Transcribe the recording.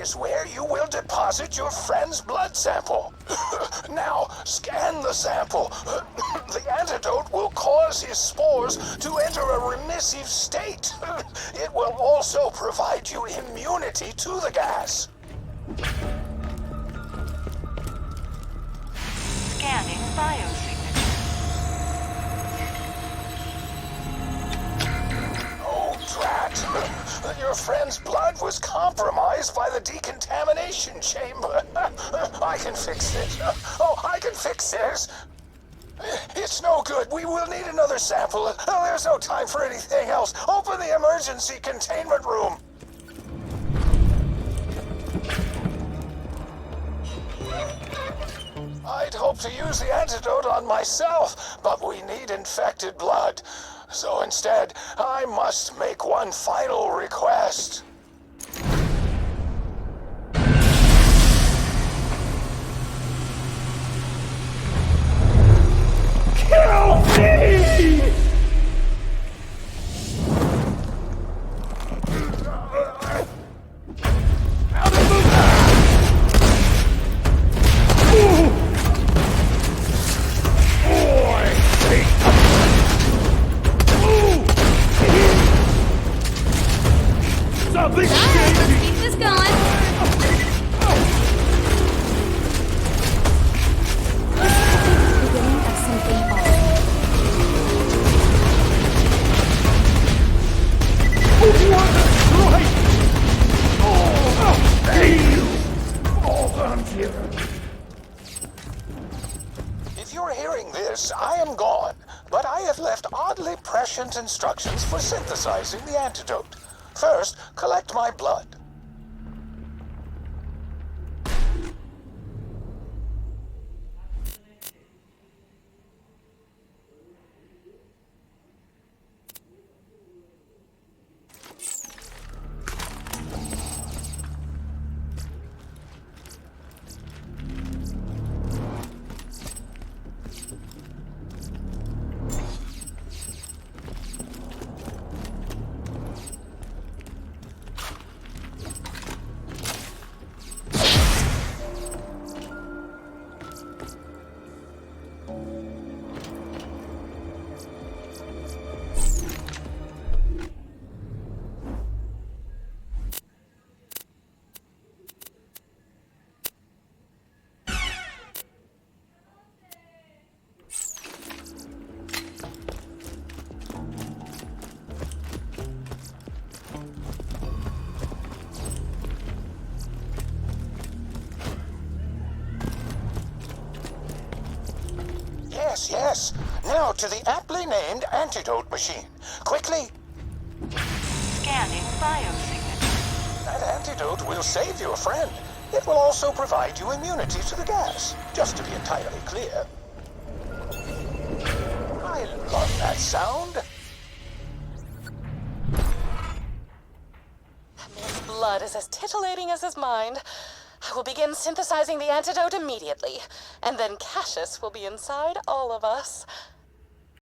is where you will deposit your friend's blood sample. Now, scan the sample. The antidote will cause his spores to enter a remissive state. It will also provide you immunity to the gas. Scanning biosignature. Oh, drat. Your friend's blood was compromised by the decontamination chamber. I can fix this. Oh, I can fix this. It's no good. We will need another sample. There's no time for anything else. Open the emergency containment room. I'd hope to use the antidote on myself, but we need infected blood. So instead, I must make one final request. Kill me! Out of the Something Let's keep this going. Beginning of something awesome. Right! Oh, you! All on you. If you're hearing this, I am gone, but I have left oddly prescient instructions for synthesizing the antidote. First, collect my blood. Yes. Now to the aptly named antidote machine. Quickly. Scanning biosignature. That antidote will save your friend. It will also provide you immunity to the gas, just to be entirely clear. I love that sound. That man's blood is as titillating as his mind. I will begin synthesizing the antidote immediately, and then Cassius will be inside all of us.